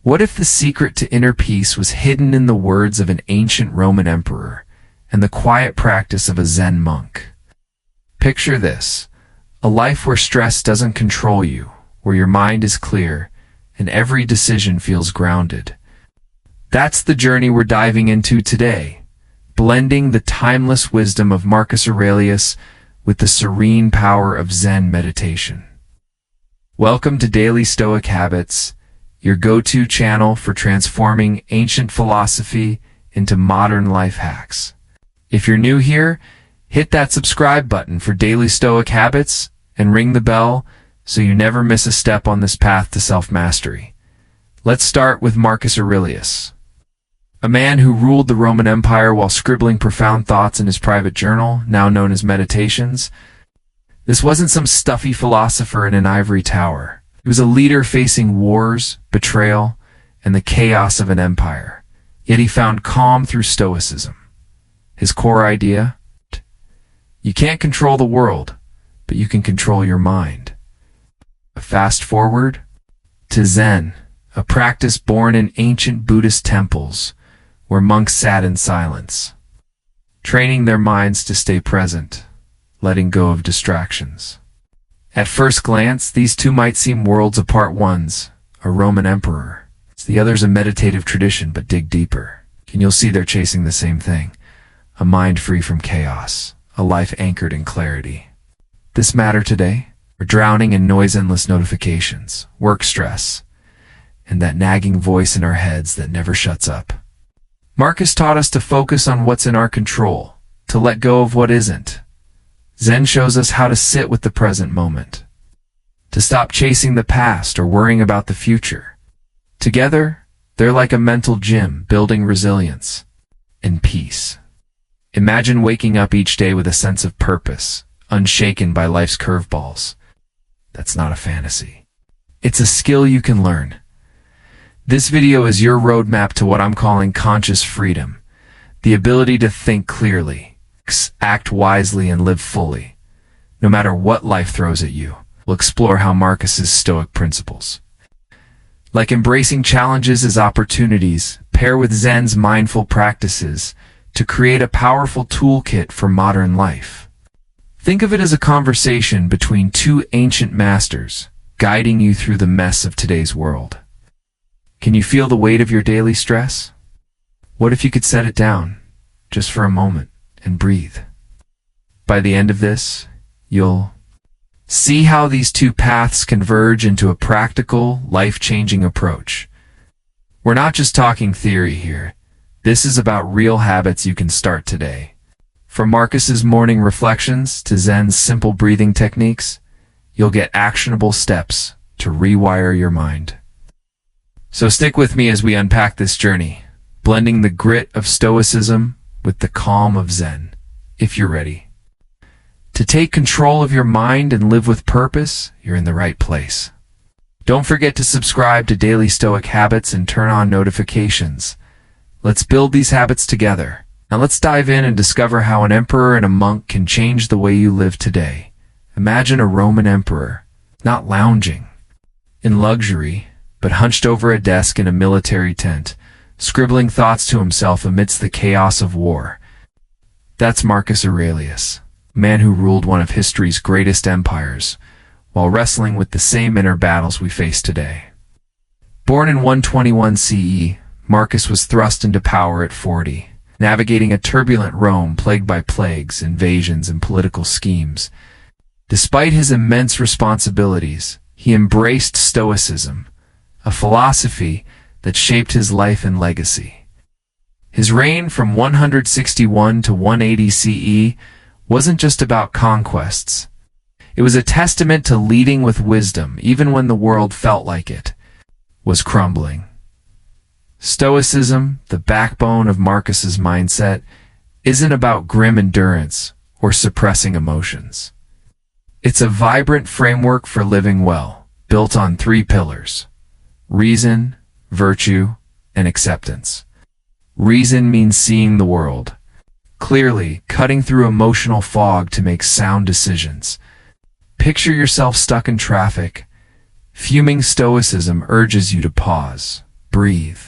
What if the secret to inner peace was hidden in the words of an ancient Roman emperor and the quiet practice of a Zen monk? Picture this: a life where stress doesn't control you, where your mind is clear and every decision feels grounded. That's the journey we're diving into today, blending the timeless wisdom of Marcus Aurelius with the serene power of Zen meditation. Welcome to Daily Stoic Habits, your go-to channel for transforming ancient philosophy into modern life hacks. If you're new here, hit that subscribe button for Daily Stoic Habits and ring the bell so you never miss a step on this path to self-mastery. Let's start with Marcus Aurelius, a man who ruled the Roman Empire while scribbling profound thoughts in his private journal, now known as Meditations. This wasn't some stuffy philosopher in an ivory tower. He was a leader facing wars, betrayal, and the chaos of an empire. Yet he found calm through Stoicism. His core idea? You can't control the world, but you can control your mind. Fast forward to Zen, a practice born in ancient Buddhist temples, where monks sat in silence, training their minds to stay present, letting go of distractions. At first glance, these two might seem worlds apart. One's a Roman emperor, the other's a meditative tradition, but dig deeper, and you'll see they're chasing the same thing: a mind free from chaos, a life anchored in clarity. This matter today? We're drowning in noise-endless notifications, work stress, and that nagging voice in our heads that never shuts up. Marcus taught us to focus on what's in our control, to let go of what isn't. Zen shows us how to sit with the present moment, to stop chasing the past or worrying about the future. Together, they're like a mental gym, building resilience and peace. Imagine waking up each day with a sense of purpose, unshaken by life's curveballs. That's not a fantasy. It's a skill you can learn. This video is your roadmap to what I'm calling conscious freedom, the ability to think clearly, act wisely, and live fully, no matter what life throws at you. We'll explore how Marcus's Stoic principles, like embracing challenges as opportunities, pair with Zen's mindful practices to create a powerful toolkit for modern life. Think of it as a conversation between two ancient masters, guiding you through the mess of today's world. Can you feel the weight of your daily stress? What if you could set it down, just for a moment, and breathe? By the end of this, you'll see how these two paths converge into a practical, life-changing approach. We're not just talking theory here. This is about real habits you can start today. From Marcus's morning reflections to Zen's simple breathing techniques, you'll get actionable steps to rewire your mind. So stick with me as we unpack this journey, blending the grit of Stoicism with the calm of Zen. If you're ready to take control of your mind and live with purpose, you're in the right place. Don't forget to subscribe to Daily Stoic Habits and turn on notifications. Let's build these habits together. Now let's dive in and discover how an emperor and a monk can change the way you live today. Imagine a Roman emperor, not lounging in luxury, but hunched over a desk in a military tent, scribbling thoughts to himself amidst the chaos of war. That's Marcus Aurelius, a man who ruled one of history's greatest empires, while wrestling with the same inner battles we face today. Born in 121 CE, Marcus was thrust into power at 40. Navigating a turbulent Rome plagued by plagues, invasions, and political schemes. Despite his immense responsibilities, he embraced Stoicism, a philosophy that shaped his life and legacy. His reign from 161 to 180 CE wasn't just about conquests. It was a testament to leading with wisdom, even when the world felt like it was crumbling. Stoicism, the backbone of Marcus's mindset, isn't about grim endurance or suppressing emotions. It's a vibrant framework for living well, built on three pillars: reason, virtue, and acceptance. Reason means seeing the world clearly, cutting through emotional fog to make sound decisions. Picture yourself stuck in traffic. Fuming Stoicism urges you to pause, breathe,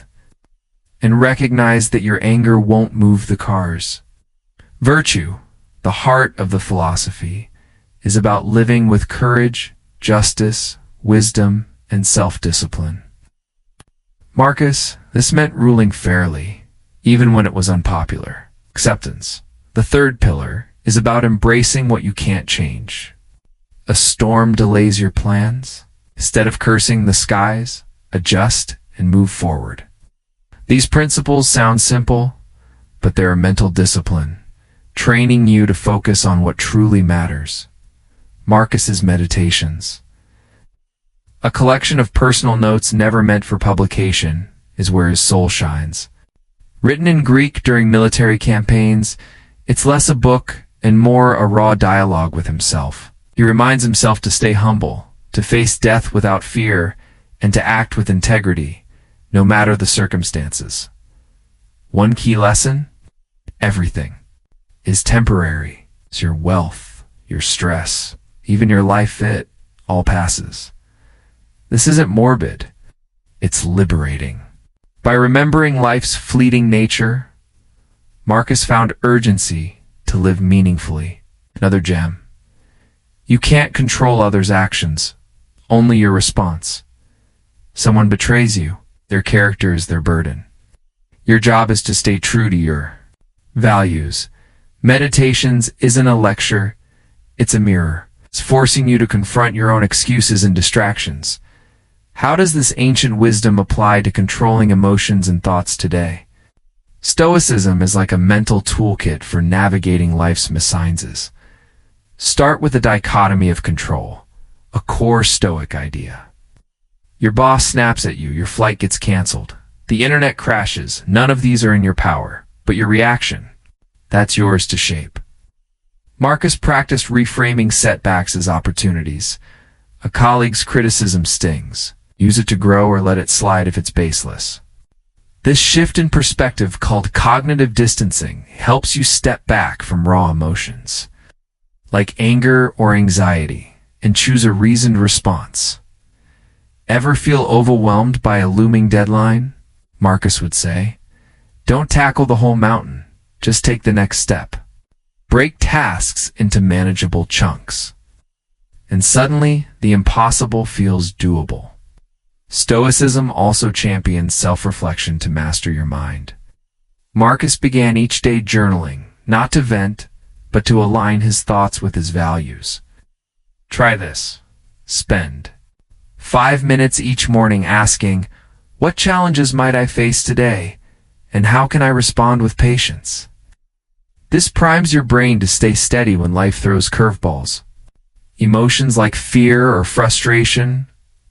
and recognize that your anger won't move the cars. Virtue, the heart of the philosophy, is about living with courage, justice, wisdom, and self-discipline. Marcus, this meant ruling fairly, even when it was unpopular. Acceptance, the third pillar, is about embracing what you can't change. A storm delays your plans. Instead of cursing the skies, adjust and move forward. These principles sound simple, but they're a mental discipline, training you to focus on what truly matters. Marcus's Meditations. A collection of personal notes never meant for publication is where his soul shines. Written in Greek during military campaigns, it's less a book and more a raw dialogue with himself. He reminds himself to stay humble, to face death without fear, and to act with integrity, no matter the circumstances. One key lesson: everything is temporary. It's your wealth, your stress, even your life fit, all passes. This isn't morbid, it's liberating. By remembering life's fleeting nature, Marcus found urgency to live meaningfully. Another gem. You can't control others' actions, only your response. Someone betrays you, their character is their burden. Your job is to stay true to your values. Meditations isn't a lecture, it's a mirror. It's forcing you to confront your own excuses and distractions. How does this ancient wisdom apply to controlling emotions and thoughts today? Stoicism is like a mental toolkit for navigating life's misanthropes. Start with the dichotomy of control, a core Stoic idea. Your boss snaps at you, your flight gets canceled, the internet crashes. None of these are in your power, but your reaction, that's yours to shape. Marcus practiced reframing setbacks as opportunities. A colleague's criticism stings. Use it to grow or let it slide if it's baseless. This shift in perspective, called cognitive distancing, helps you step back from raw emotions, like anger or anxiety, and choose a reasoned response. Ever feel overwhelmed by a looming deadline? Marcus would say, don't tackle the whole mountain, just take the next step. Break tasks into manageable chunks. And suddenly, the impossible feels doable. Stoicism also champions self-reflection to master your mind. Marcus began each day journaling, not to vent, but to align his thoughts with his values. Try this. Spend 5 minutes each morning asking, what challenges might I face today, and how can I respond with patience? This primes your brain to stay steady when life throws curveballs. Emotions like fear or frustration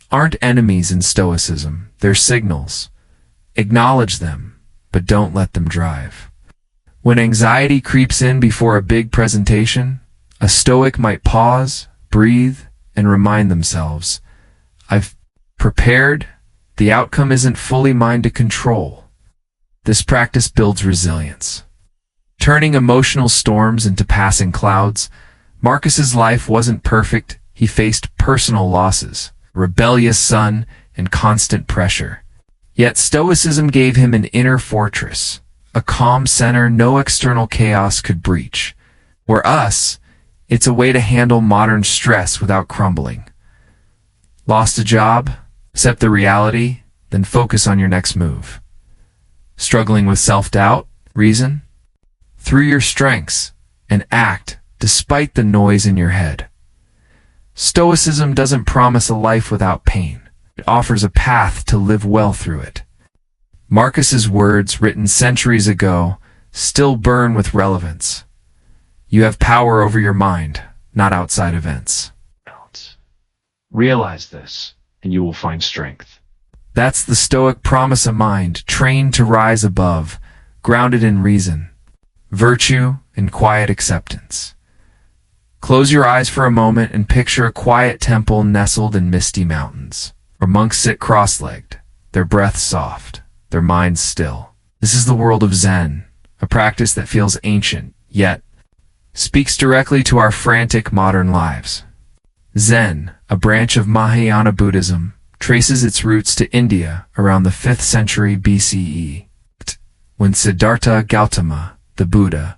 aren't enemies in Stoicism, they're signals. Acknowledge them, but don't let them drive. When anxiety creeps in before a big presentation, a Stoic might pause, breathe, and remind themselves, I've prepared, the outcome isn't fully mine to control. This practice builds resilience. Turning emotional storms into passing clouds, Marcus's life wasn't perfect. He faced personal losses, rebellious son, and constant pressure. Yet Stoicism gave him an inner fortress, a calm center no external chaos could breach. For us, it's a way to handle modern stress without crumbling. Lost a job? Accept the reality, then focus on your next move. Struggling with self-doubt? Reason? Through your strengths, and act despite the noise in your head. Stoicism doesn't promise a life without pain. It offers a path to live well through it. Marcus's words, written centuries ago, still burn with relevance. You have power over your mind, not outside events. Realize this, and you will find strength. That's the Stoic promise, a mind trained to rise above, grounded in reason, virtue, and quiet acceptance. Close your eyes for a moment and picture a quiet temple nestled in misty mountains, where monks sit cross-legged, their breath soft, their minds still. This is the world of Zen, a practice that feels ancient, yet speaks directly to our frantic modern lives. Zen, a branch of Mahayana Buddhism, traces its roots to India around the 5th century BCE, when Siddhartha Gautama, the Buddha,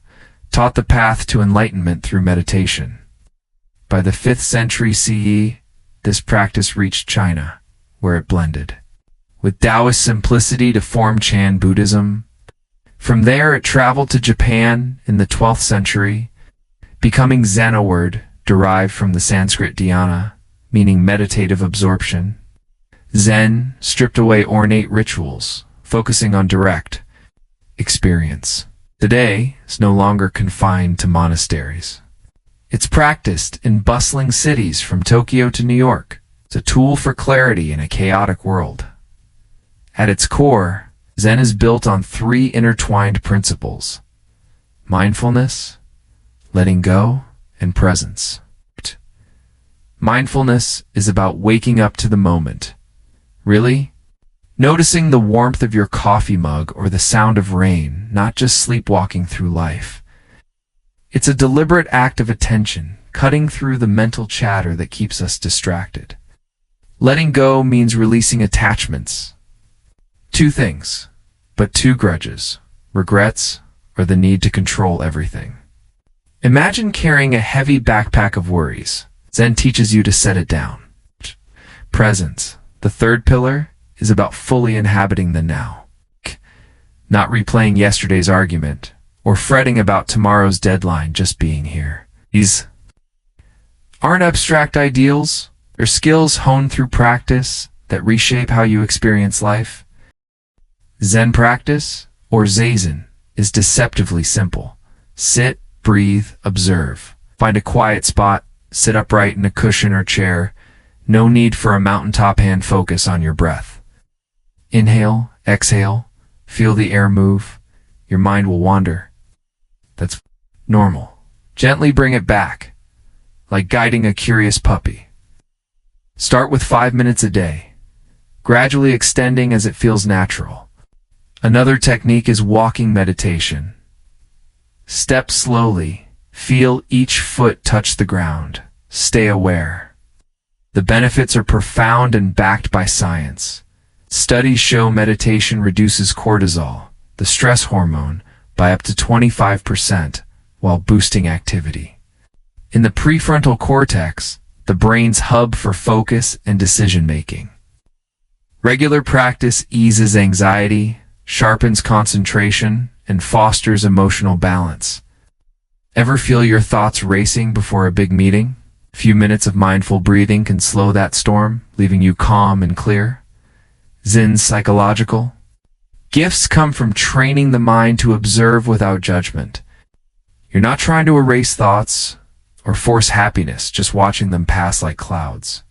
taught the path to enlightenment through meditation. By the 5th century CE, this practice reached China, where it blended with Taoist simplicity to form Chan Buddhism. From there it traveled to Japan in the 12th century, becoming Zen, a word derived from the Sanskrit dhyana, meaning meditative absorption. Zen stripped away ornate rituals, focusing on direct experience. Today, it's no longer confined to monasteries. It's practiced in bustling cities from Tokyo to New York. It's a tool for clarity in a chaotic world. At its core, Zen is built on 3 intertwined principles: mindfulness, letting go, and presence. Mindfulness is about waking up to the moment. Really? Noticing the warmth of your coffee mug or the sound of rain, not just sleepwalking through life. It's a deliberate act of attention, cutting through the mental chatter that keeps us distracted. Letting go means releasing attachments. 2 things, but 2 grudges, regrets, or the need to control everything. Imagine carrying a heavy backpack of worries. Zen teaches you to set it down. Presence, the 3rd pillar, is about fully inhabiting the now. Not replaying yesterday's argument, or fretting about tomorrow's deadline, just being here. These aren't abstract ideals, they're skills honed through practice that reshape how you experience life. Zen practice, or Zazen, is deceptively simple. Sit, breathe, observe. Find a quiet spot, sit upright in a cushion or chair. No need for a mountaintop hand focus on your breath. Inhale, exhale, feel the air move. Your mind will wander. That's normal. Gently bring it back, like guiding a curious puppy. Start with 5 minutes a day, gradually extending as it feels natural. Another technique is walking meditation. Step slowly, feel each foot touch the ground. Stay aware. The benefits are profound and backed by science. Studies show meditation reduces cortisol, the stress hormone, by up to 25% while boosting activity. In the prefrontal cortex, the brain's hub for focus and decision-making. Regular practice eases anxiety, sharpens concentration, and fosters emotional balance. Ever feel your thoughts racing before a big meeting? A few minutes of mindful breathing can slow that storm, leaving you calm and clear. Zen's psychological gifts come from training the mind to observe without judgment. You're not trying to erase thoughts or force happiness, just watching them pass like clouds.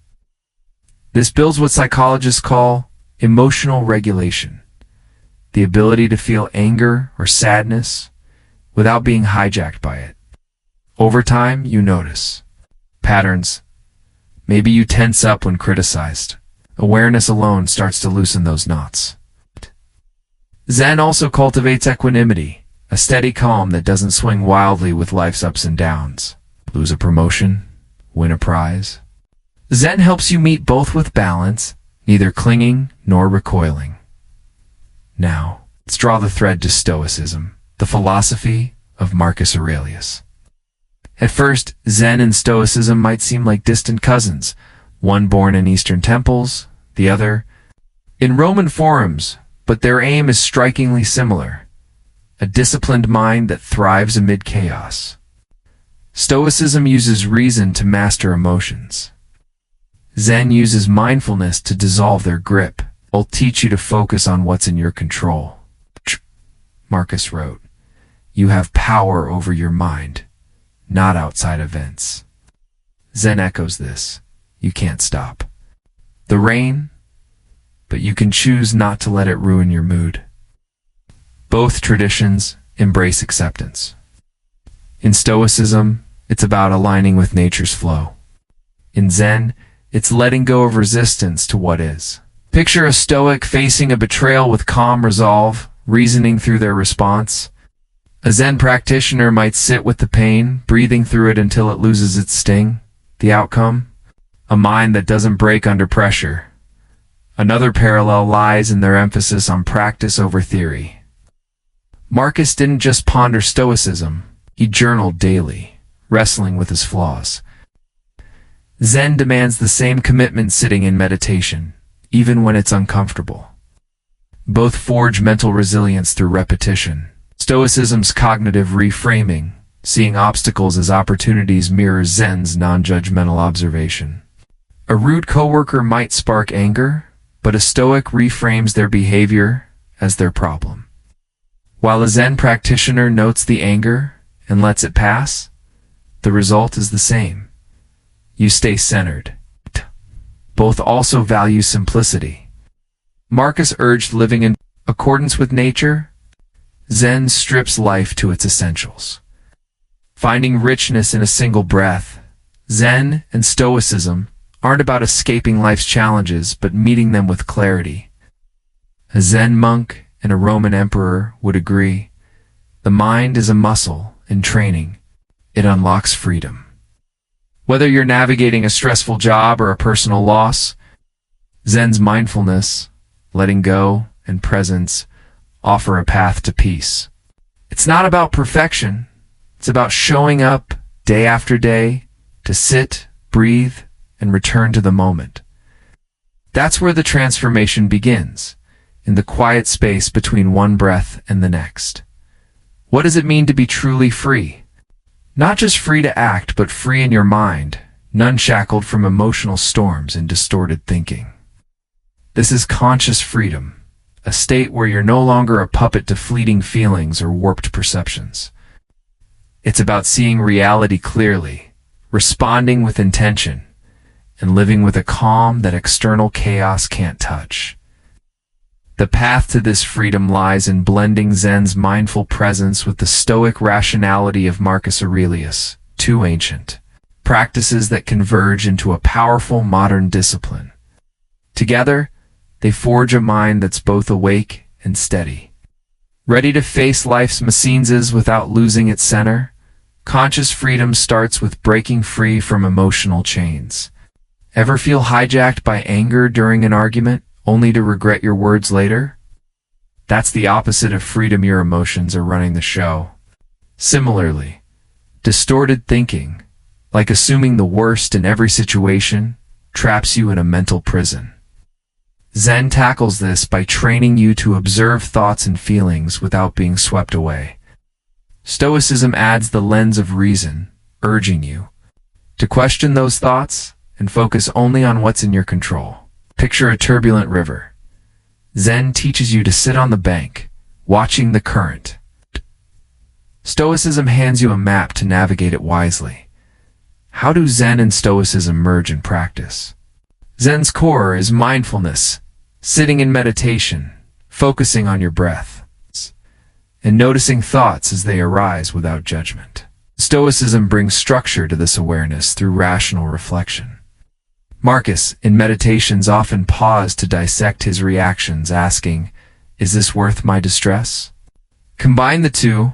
This builds what psychologists call emotional regulation, the ability to feel anger or sadness without being hijacked by it. Over time, you notice patterns. Maybe you tense up when criticized. Awareness alone starts to loosen those knots. Zen also cultivates equanimity, a steady calm that doesn't swing wildly with life's ups and downs. Lose a promotion, win a prize. Zen helps you meet both with balance, neither clinging nor recoiling. Now, let's draw the thread to Stoicism, the philosophy of Marcus Aurelius. At first, Zen and Stoicism might seem like distant cousins, one born in Eastern temples, the other in Roman forums, but their aim is strikingly similar: a disciplined mind that thrives amid chaos. Stoicism uses reason to master emotions. Zen uses mindfulness to dissolve their grip. Both teach you to focus on what's in your control. Marcus wrote, "You have power over your mind, not outside events." Zen echoes this: you can't stop the rain, but you can choose not to let it ruin your mood. Both traditions embrace acceptance. In Stoicism, it's about aligning with nature's flow. In Zen, it's letting go of resistance to what is. Picture a Stoic facing a betrayal with calm resolve, reasoning through their response. A Zen practitioner might sit with the pain, breathing through it until it loses its sting. The outcome? A mind that doesn't break under pressure, Another parallel lies in their emphasis on practice over theory. Marcus didn't just ponder Stoicism, he journaled daily, wrestling with his flaws. Zen demands the same commitment sitting in meditation, even when it's uncomfortable. Both forge mental resilience through repetition. Stoicism's cognitive reframing, seeing obstacles as opportunities, mirrors Zen's non-judgmental observation. A rude coworker might spark anger, but a Stoic reframes their behavior as their problem. While a Zen practitioner notes the anger and lets it pass, the result is the same. You stay centered. Both also value simplicity. Marcus urged living in accordance with nature. Zen strips life to its essentials. Finding richness in a single breath. Zen and Stoicism aren't about escaping life's challenges, but meeting them with clarity. A Zen monk and a Roman emperor would agree, the mind is a muscle in training. It unlocks freedom. Whether you're navigating a stressful job or a personal loss, Zen's mindfulness, letting go, and presence offer a path to peace. It's not about perfection. It's about showing up day after day to sit, breathe, and return to the moment. That's where the transformation begins, in the quiet space between one breath and the next. What does it mean to be truly free? Not just free to act, but free in your mind, none shackled from emotional storms and distorted thinking. This is conscious freedom, a state where you're no longer a puppet to fleeting feelings or warped perceptions. It's about seeing reality clearly, responding with intention, and living with a calm that external chaos can't touch. The path to this freedom lies in blending Zen's mindful presence with the Stoic rationality of Marcus Aurelius, too ancient, practices that converge into a powerful modern discipline. Together, they forge a mind that's both awake and steady. Ready to face life's machines without losing its center, conscious freedom starts with breaking free from emotional chains. Ever feel hijacked by anger during an argument, only to regret your words later? That's the opposite of freedom. Your emotions are running the show. Similarly, distorted thinking, like assuming the worst in every situation, traps you in a mental prison. Zen tackles this by training you to observe thoughts and feelings without being swept away. Stoicism adds the lens of reason, urging you to question those thoughts and focus only on what's in your control. Picture a turbulent river. Zen teaches you to sit on the bank, watching the current. Stoicism hands you a map to navigate it wisely. How do Zen and Stoicism merge in practice? Zen's core is mindfulness, sitting in meditation, focusing on your breath, and noticing thoughts as they arise without judgment. Stoicism brings structure to this awareness through rational reflection. Marcus, in meditations, often paused to dissect his reactions, asking, is this worth my distress? Combine the two,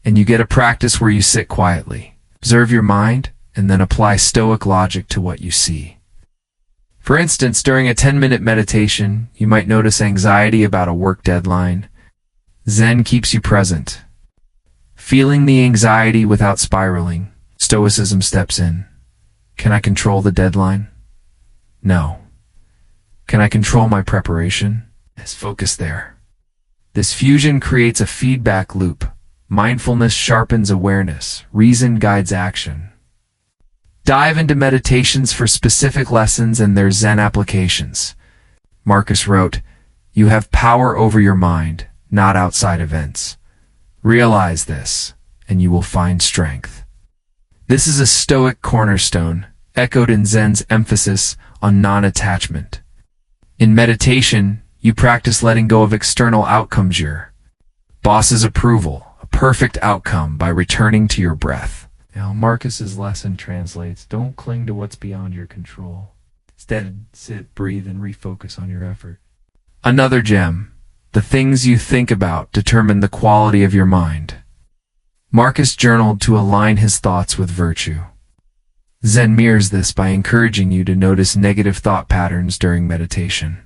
and you get a practice where you sit quietly, observe your mind, and then apply Stoic logic to what you see. For instance, during a 10-minute meditation, you might notice anxiety about a work deadline. Zen keeps you present. Feeling the anxiety without spiraling, Stoicism steps in. Can I control the deadline? No. Can I control my preparation? Let's focus there. This fusion creates a feedback loop. Mindfulness sharpens awareness. Reason guides action. Dive into meditations for specific lessons and their Zen applications. Marcus wrote, you have power over your mind, not outside events. Realize this, and you will find strength. This is a Stoic cornerstone, echoed in Zen's emphasis on non-attachment. In meditation, you practice letting go of external outcomes, your boss's approval, a perfect outcome, by returning to your breath. Now, Marcus's lesson translates, don't cling to what's beyond your control. Instead, sit, breathe, and refocus on your effort. Another gem, the things you think about determine the quality of your mind. Marcus journaled to align his thoughts with virtue. Zen mirrors this by encouraging you to notice negative thought patterns during meditation.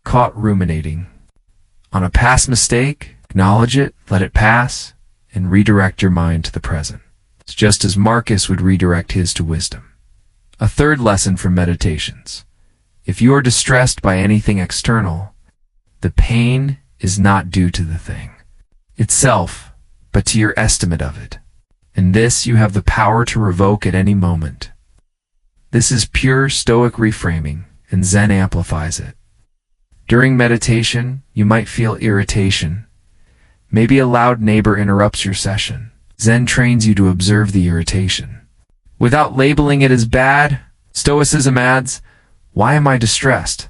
caught ruminating on a past mistake, acknowledge it, let it pass, and redirect your mind to the present. It's just as Marcus would redirect his to wisdom. A third lesson from meditations. If you are distressed by anything external, the pain is not due to the thing itself, but to your estimate of it. And this you have the power to revoke at any moment. This is pure Stoic reframing, and Zen amplifies it. During meditation, you might feel irritation. Maybe a loud neighbor interrupts your session. Zen trains you to observe the irritation. Without labeling it as bad, Stoicism adds, "Why am I distressed?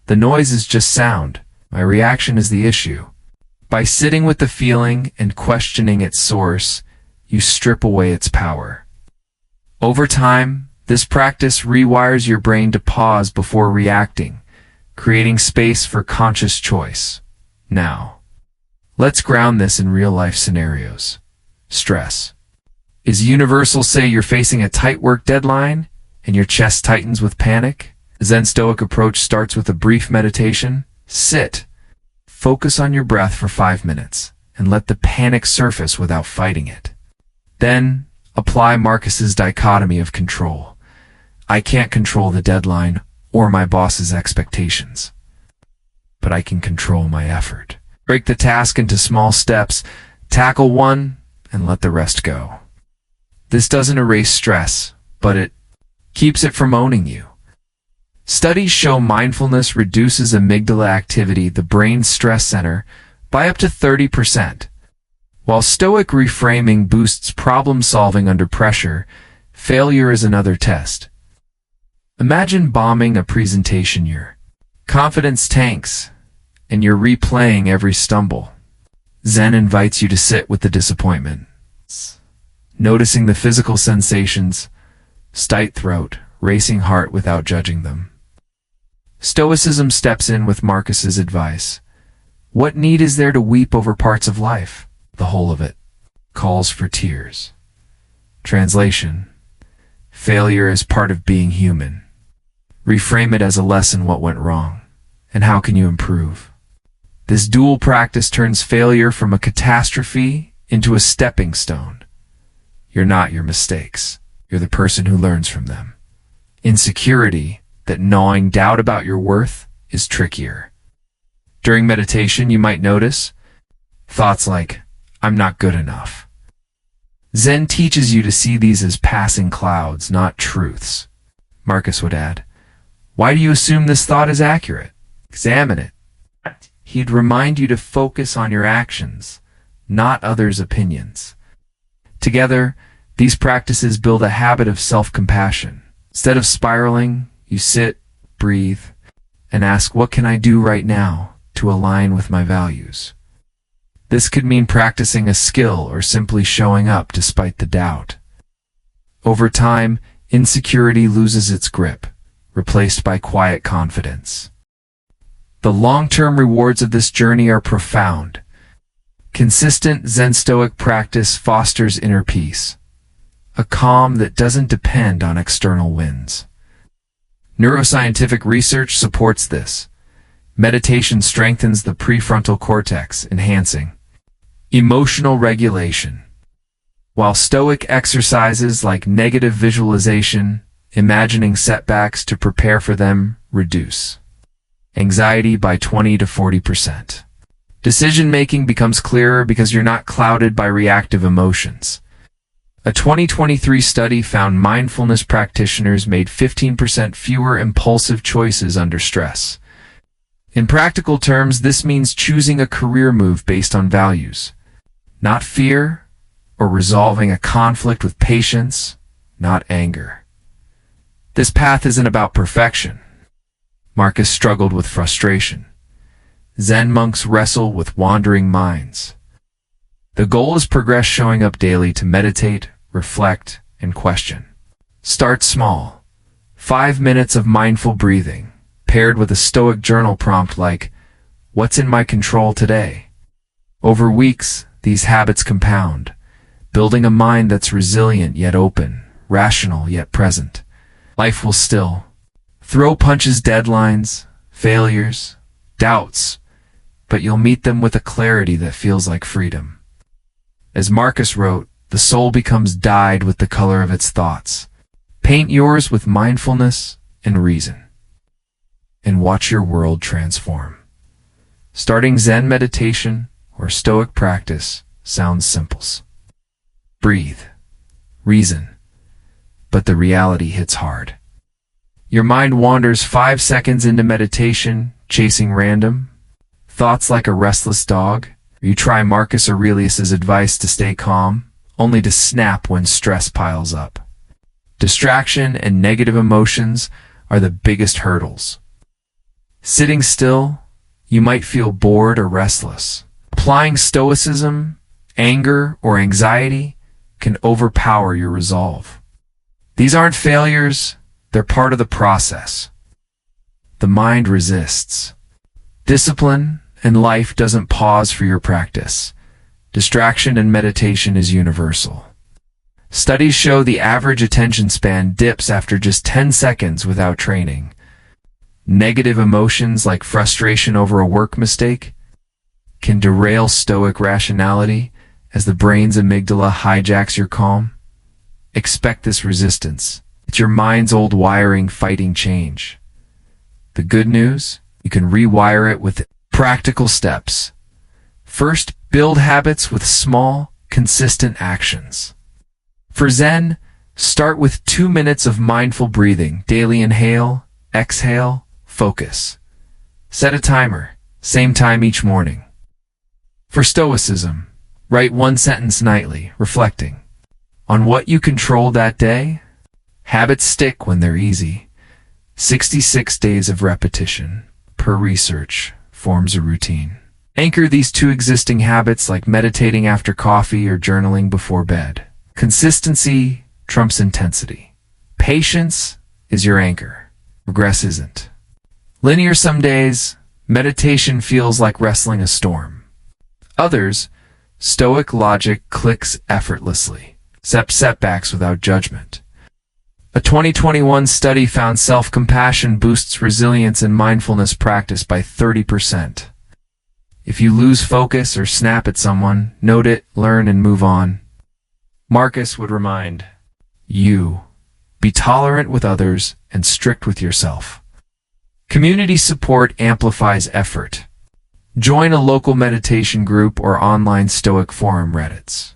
The noise is just sound. My reaction is the issue." By sitting with the feeling and questioning its source, you strip away its power. Over time, this practice rewires your brain to pause before reacting, creating space for conscious choice. Now, let's ground this in real-life scenarios. Stress is universal. Say you're facing a tight work deadline and your chest tightens with panic. The Zen Stoic approach starts with a brief meditation. Sit. Focus on your breath for 5 minutes and let the panic surface without fighting it. Then, apply Marcus's dichotomy of control. I can't control the deadline or my boss's expectations, but I can control my effort. Break the task into small steps, tackle one, and let the rest go. This doesn't erase stress, but it keeps it from owning you. Studies show mindfulness reduces amygdala activity, the brain's stress center, by up to 30%. While Stoic reframing boosts problem-solving under pressure, failure is another test. Imagine bombing a presentation. Your confidence tanks, and you're replaying every stumble. Zen invites you to sit with the disappointment, noticing the physical sensations, tight throat, racing heart without judging them. Stoicism steps in with Marcus's advice. What need is there to weep over parts of life? The whole of it calls for tears. Translation: failure is part of being human. Reframe it as a lesson. What went wrong? And how can you improve? This dual practice turns failure from a catastrophe into a stepping stone. You're not your mistakes. You're the person who learns from them. Insecurity, that gnawing doubt about your worth, is trickier. During meditation, you might notice thoughts like, "I'm not good enough." Zen teaches you to see these as passing clouds, not truths. Marcus would add, "Why do you assume this thought is accurate? Examine it." He'd remind you to focus on your actions, not others' opinions. Together, these practices build a habit of self-compassion. Instead of spiraling, you sit, breathe, and ask, what can I do right now to align with my values? This could mean practicing a skill or simply showing up despite the doubt. Over time, insecurity loses its grip, replaced by quiet confidence. The long-term rewards of this journey are profound. Consistent Zen Stoic practice fosters inner peace, a calm that doesn't depend on external winds. Neuroscientific research supports this. Meditation strengthens the prefrontal cortex, enhancing emotional regulation, while Stoic exercises like negative visualization, imagining setbacks to prepare for them, reduce anxiety by 20 to 40%. Decision-making becomes clearer because you're not clouded by reactive emotions. A 2023 study found mindfulness practitioners made 15% fewer impulsive choices under stress. In practical terms, this means choosing a career move based on values, not fear, or resolving a conflict with patience, not anger. This path isn't about perfection. Marcus struggled with frustration. Zen monks wrestle with wandering minds. The goal is progress, showing up daily to meditate, reflect, and question. Start small. 5 minutes of mindful breathing, paired with a Stoic journal prompt like, "What's in my control today?" Over weeks, these habits compound, building a mind that's resilient yet open, rational yet present. Life will still throw punches, deadlines, failures, doubts, but you'll meet them with a clarity that feels like freedom. As Marcus wrote, the soul becomes dyed with the color of its thoughts. Paint yours with mindfulness and reason, and watch your world transform. Starting Zen meditation or Stoic practice sounds simple. Breathe, reason, but the reality hits hard. Your mind wanders 5 seconds into meditation, chasing random thoughts like a restless dog. You try Marcus Aurelius's advice to stay calm, only to snap when stress piles up. Distraction and negative emotions are the biggest hurdles. Sitting still, you might feel bored or restless. Applying Stoicism, anger, or anxiety can overpower your resolve. These aren't failures, they're part of the process. The mind resists. Discipline and life doesn't pause for your practice. Distraction and meditation is universal. Studies show the average attention span dips after just 10 seconds without training. Negative emotions like frustration over a work mistake can derail Stoic rationality as the brain's amygdala hijacks your calm. Expect this resistance. It's your mind's old wiring fighting change. The good news? You can rewire it with practical steps. First, build habits with small, consistent actions. For Zen, start with 2 minutes of mindful breathing. Daily inhale, exhale, focus. Set a timer, same time each morning. For Stoicism, write 1 sentence nightly, reflecting on what you controlled that day. Habits stick when they're easy. 66 days of repetition, per research, forms a routine. Anchor these 2 existing habits like meditating after coffee or journaling before bed. Consistency trumps intensity. Patience is your anchor. Progress isn't. Linear some days, meditation feels like wrestling a storm. Others, Stoic logic clicks effortlessly. Accept setbacks without judgment. A 2021 study found self-compassion boosts resilience and mindfulness practice by 30%. If you lose focus or snap at someone, note it, learn, and move on. Marcus would remind you, be tolerant with others and strict with yourself. Community support amplifies effort. Join a local meditation group or online Stoic forum Reddits.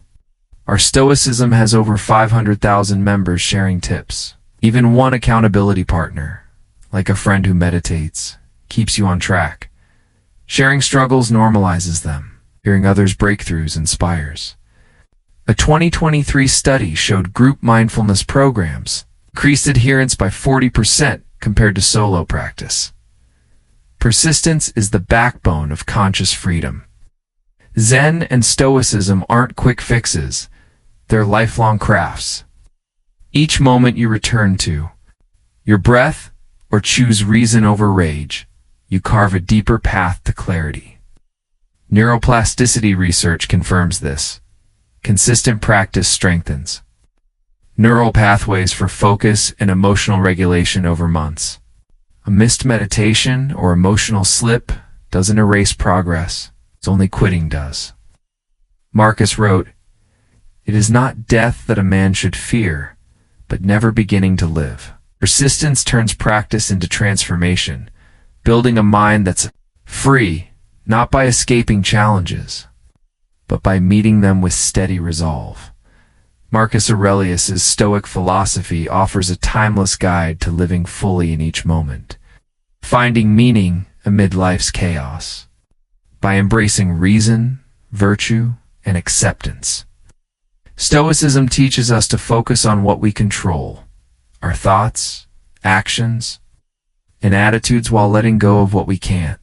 Our Stoicism has over 500,000 members sharing tips. Even one accountability partner, like a friend who meditates, keeps you on track. Sharing struggles normalizes them. Hearing others' breakthroughs inspires. A 2023 study showed group mindfulness programs increased adherence by 40% compared to solo practice. Persistence is the backbone of conscious freedom. Zen and Stoicism aren't quick fixes. They're lifelong crafts. Each moment you return to your breath or choose reason over rage, you carve a deeper path to clarity. Neuroplasticity research confirms this. Consistent practice strengthens neural pathways for focus and emotional regulation over months. A missed meditation or emotional slip doesn't erase progress. It's only quitting does. Marcus wrote, "It is not death that a man should fear, but never beginning to live." Persistence turns practice into transformation, building a mind that's free, not by escaping challenges, but by meeting them with steady resolve. Marcus Aurelius's Stoic philosophy offers a timeless guide to living fully in each moment, finding meaning amid life's chaos, by embracing reason, virtue, and acceptance. Stoicism teaches us to focus on what we control, our thoughts, actions, and attitudes while letting go of what we can't.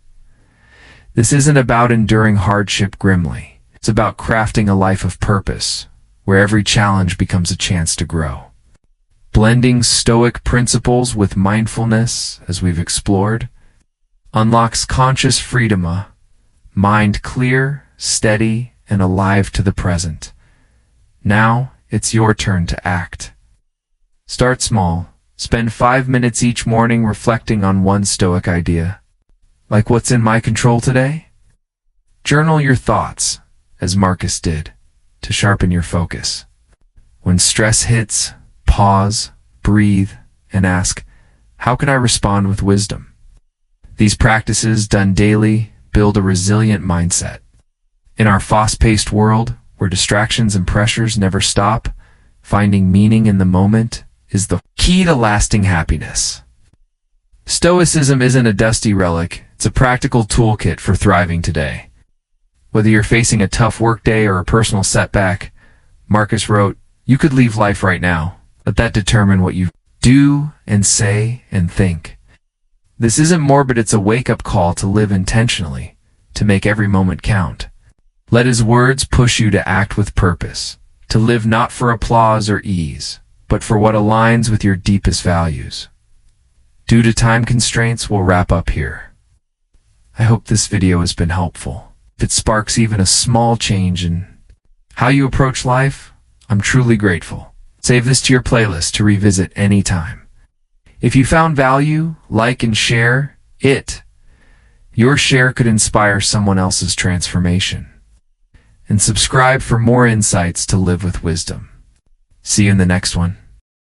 This isn't about enduring hardship grimly. It's about crafting a life of purpose, where every challenge becomes a chance to grow. Blending Stoic principles with mindfulness, as we've explored, unlocks conscious freedom, a mind clear, steady, and alive to the present. Now, it's your turn to act. Start small. Spend 5 minutes each morning reflecting on one Stoic idea. Like what's in my control today? Journal your thoughts, as Marcus did, to sharpen your focus. When stress hits, pause, breathe, and ask, how can I respond with wisdom? These practices, done daily, build a resilient mindset. In our fast-paced world, where distractions and pressures never stop, finding meaning in the moment is the key to lasting happiness. Stoicism isn't a dusty relic, it's a practical toolkit for thriving today. Whether you're facing a tough workday or a personal setback, Marcus wrote, you could leave life right now. Let that determine what you do and say and think. This isn't morbid, it's a wake-up call to live intentionally, to make every moment count. Let his words push you to act with purpose, to live not for applause or ease, but for what aligns with your deepest values. Due to time constraints, we'll wrap up here. I hope this video has been helpful. If it sparks even a small change in how you approach life, I'm truly grateful. Save this to your playlist to revisit anytime. If you found value, like and share it. Your share could inspire someone else's transformation. And subscribe for more insights to live with wisdom. See you in the next one.